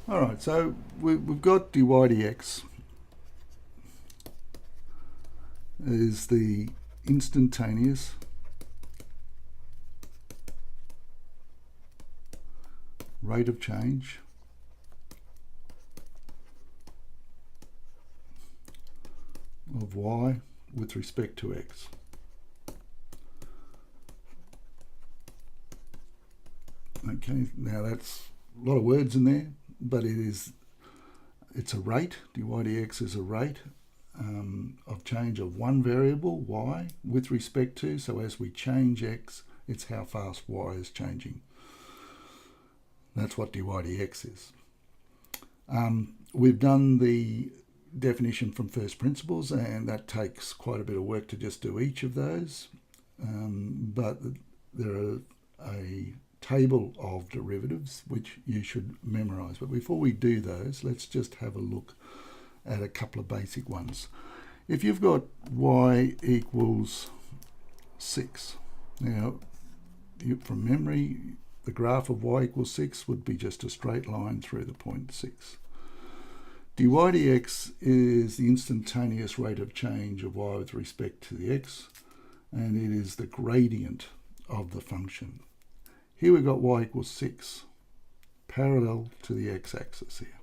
Alright, so we've got dy dx is the instantaneous rate of change of y with respect to x. Okay, now that's a lot of words in there, but it's a rate. Dy dx is a rate of change of one variable, y, with respect to, so as we change x, it's how fast y is changing. That's what dy dx is. We've done the definition from first principles, and that takes quite a bit of work to just do each of those, but there are a table of derivatives which you should memorize. But before we do those, let's just have a look at a couple of basic ones. If you've got y equals 6, now from memory, the graph of y equals 6 would be just a straight line through the point 6. dy dx is the instantaneous rate of change of y with respect to the x, and it is the gradient of the function. Here we've got y equals 6, parallel to the x-axis here.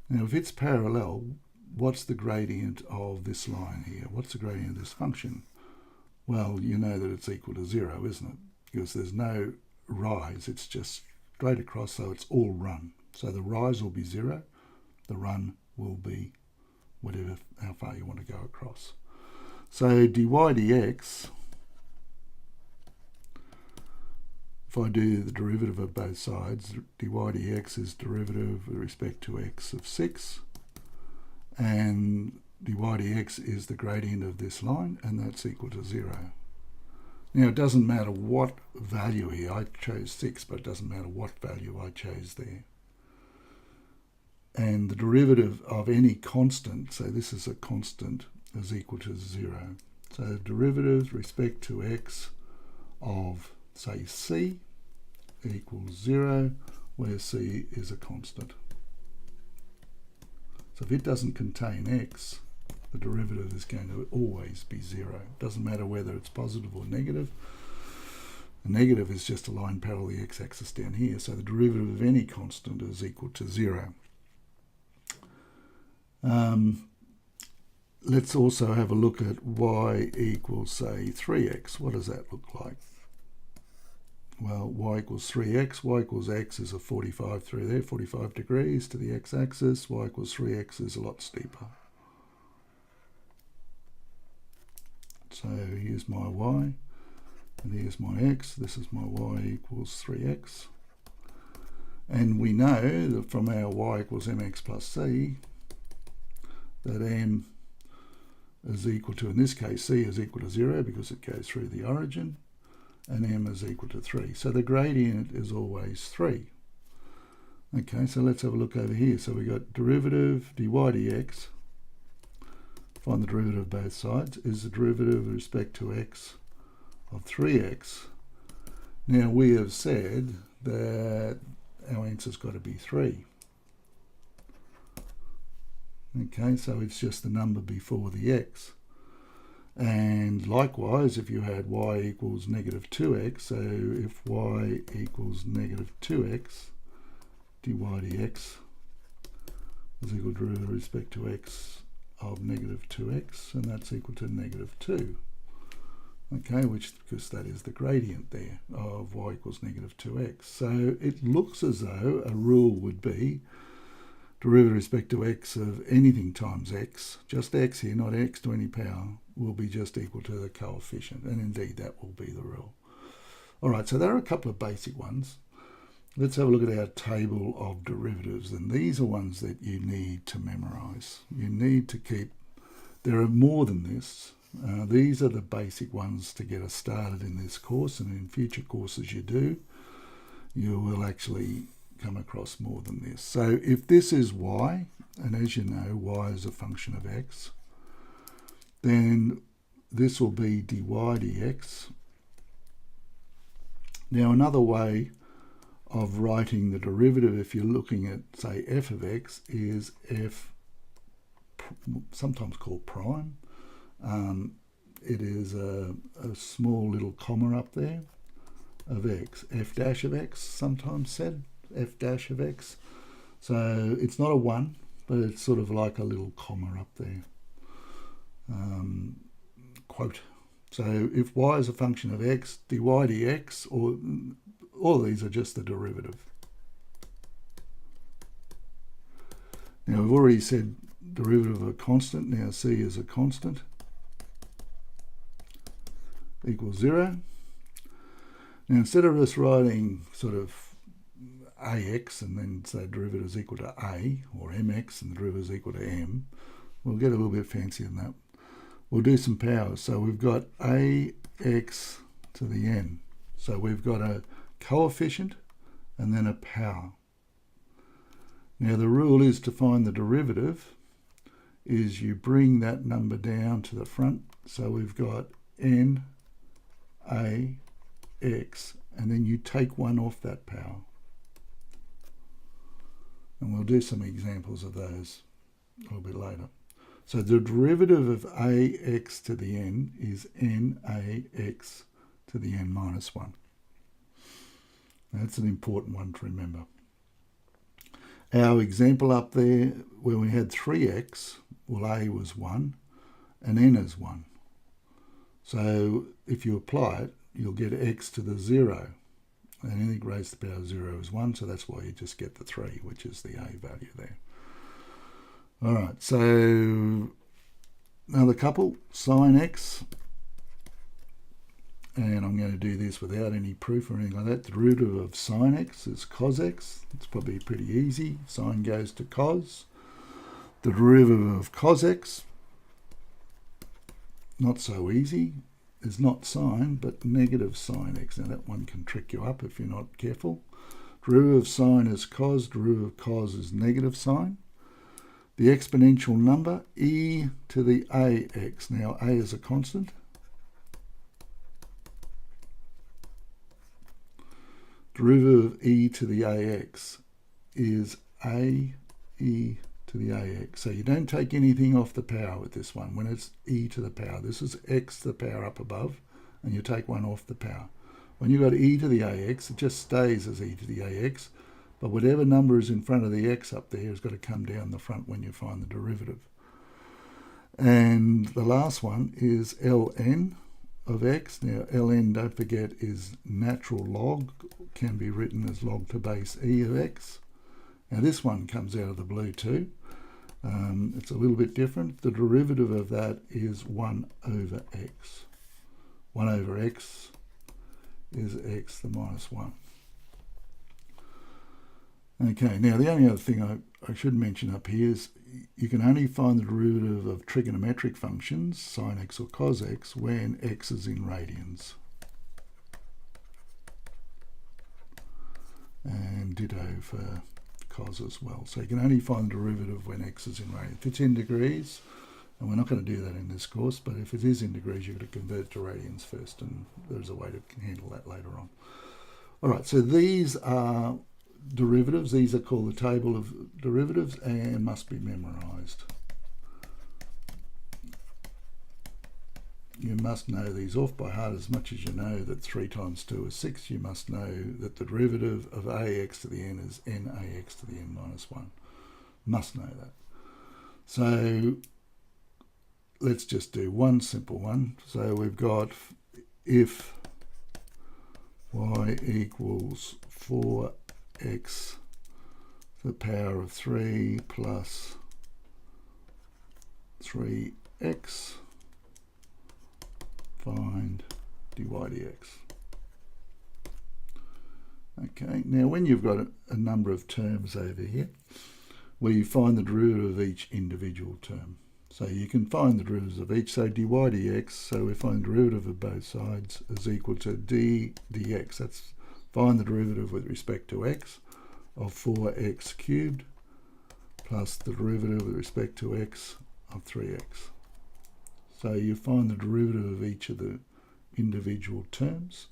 Now if it's parallel, what's the gradient of this line here? What's the gradient of this function? Well, you know that it's equal to 0, isn't it? Because there's no rise, it's just straight across, so it's all run. So the rise will be 0, the run will be whatever, how far you want to go across. So dy dx, if I do the derivative of both sides, dy dx is derivative with respect to x of 6, and dy dx is the gradient of this line, and that's equal to 0. Now it doesn't matter what value here, I chose 6, but it doesn't matter what value I chose there. And the derivative of any constant, so this is a constant, is equal to 0. So derivative with respect to x of, say, c equals 0, where c is a constant. So if it doesn't contain x, the derivative is going to always be 0. It doesn't matter whether it's positive or negative. The negative is just a line parallel to the x-axis down here, so the derivative of any constant is equal to 0. Let's also have a look at y equals, say, 3x. What does that look like? Well, y equals 3x, y equals x is a 45 through there, 45 degrees to the x-axis. Y equals 3x is a lot steeper. So here's my y, and here's my x. This is my y equals 3x. And we know that from our y equals mx plus c, that m is equal to, in this case, c is equal to 0 because it goes through the origin, and m is equal to 3. So the gradient is always 3. Okay, so let's have a look over here. So we got derivative dy dx, find the derivative of both sides, is the derivative with respect to x of 3x. Now we have said that our answer's got to be 3. Okay, so it's just the number before the x. And likewise, if you had y equals negative 2x, so if y equals negative 2x, dy dx is equal to derivative with respect to x of negative 2x, and that's equal to negative 2. Okay, because that is the gradient there of y equals negative 2x. So it looks as though a rule would be derivative with respect to x of anything times x, just x here, not x to any power, will be just equal to the coefficient, and indeed that will be the rule. All right, so there are a couple of basic ones. Let's have a look at our table of derivatives, and these are ones that you need to memorize. You need to keep, there are more than this. These are the basic ones to get us started in this course, and in future courses you will actually come across more than this. So if this is y, and as you know, y is a function of x, then this will be dy dx. Now another way of writing the derivative, if you're looking at, say, f of x, is f, sometimes called prime. It is a small little comma up there of x, f dash of x, sometimes said, f dash of x. So it's not a 1, but it's sort of like a little comma up there. Quote. So if y is a function of x, dy dx, or all of these are just the derivative. Now we've already said derivative of a constant. Now c is a constant equals 0. Now instead of us writing sort of ax and then say derivative is equal to a, or mx and the derivative is equal to m, we'll get a little bit fancier than that. We'll do some powers. So we've got ax to the n. So we've got a coefficient and then a power. Now the rule is to find the derivative is you bring that number down to the front. So we've got n, a, x, and then you take 1 off that power. And we'll do some examples of those a little bit later. So the derivative of ax to the n is nax to the n minus 1. That's an important one to remember. Our example up there where we had 3x, well, a was 1 and n is 1. So if you apply it, you'll get x to the 0. And anything raised to the power of 0 is 1, so that's why you just get the 3, which is the a value there. All right, so another couple, sine x, and I'm going to do this without any proof or anything like that. The derivative of sine x is cos x. It's probably pretty easy. Sine goes to cos. The derivative of cos x, not so easy, is not sine, but negative sine x. Now that one can trick you up if you're not careful. Derivative of sine is cos. Derivative of cos is negative sine. The exponential number, e to the ax. Now, a is a constant. Derivative of e to the ax is a e to the ax. So you don't take anything off the power with this one. When it's e to the power, this is x to the power up above, and you take 1 off the power. When you've got e to the ax, it just stays as e to the ax. But whatever number is in front of the x up there has got to come down the front when you find the derivative. And the last one is ln of x. Now ln, don't forget, is natural log, can be written as log to base e of x. Now this one comes out of the blue too. It's a little bit different. The derivative of that is 1 over x. 1 over x is x the minus 1. Okay, now the only other thing I should mention up here is you can only find the derivative of trigonometric functions, sine x or cos x, when x is in radians. And ditto for cos as well. So you can only find the derivative when x is in radians. If it's in degrees, and we're not going to do that in this course, but if it is in degrees, you've got to convert to radians first, and there's a way to handle that later on. All right, so these are derivatives. These are called the table of derivatives and must be memorized. You must know these off by heart as much as you know that 3 times 2 is 6. You must know that the derivative of ax to the n is nax to the n minus 1. Must know that. So let's just do one simple one. So we've got if y equals 4x to the power of 3 plus 3x, find dy dx. Okay, now when you've got a number of terms over here, where you find the derivative of each individual term. So you can find the derivatives of each. So dy dx, so we find the derivative of both sides is equal to d dx. That's find the derivative with respect to x of 4x cubed plus the derivative with respect to x of 3x. So you find the derivative of each of the individual terms.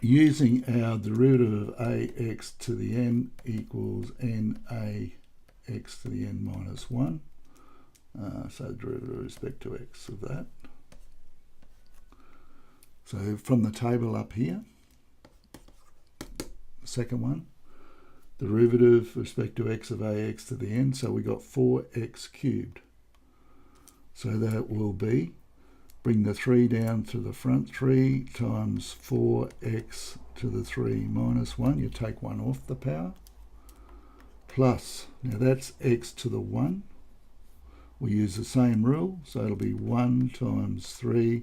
using our derivative of ax to the n equals nax to the n minus 1. So the derivative with respect to x of that. So from the table up here, the second one, derivative with respect to x of ax to the n, so we got 4x cubed. So that will be, bring the 3 down to the front, 3 times 4x to the 3 minus 1, you take 1 off the power, plus, now that's x to the 1, we use the same rule, so it'll be 1 times 3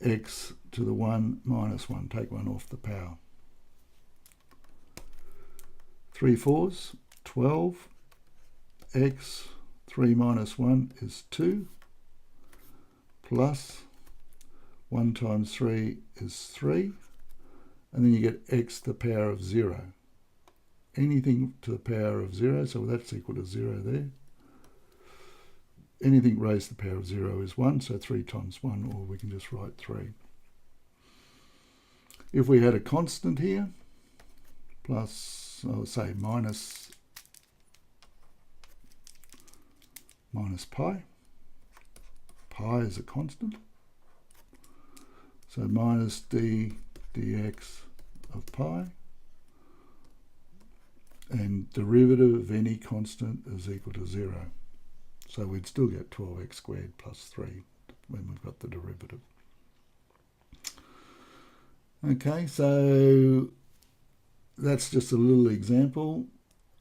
x to the 1 minus 1, take 1 off the power. 3 fours, 12, x, 3 minus 1 is 2, plus 1 times 3 is 3, and then you get x to the power of 0. Anything to the power of 0, so that's equal to 0 there. Anything raised to the power of 0 is 1, so 3 times 1, or we can just write 3. If we had a constant here, plus, I'll say minus pi. Pi is a constant. So minus d dx of pi. And derivative of any constant is equal to 0. So we'd still get 12x squared plus 3 when we've got the derivative. Okay, so that's just a little example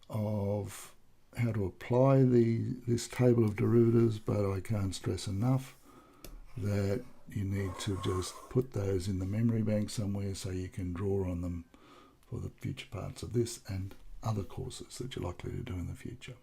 of how to apply this table of derivatives, but I can't stress enough that you need to just put those in the memory bank somewhere so you can draw on them for the future parts of this and other courses that you're likely to do in the future.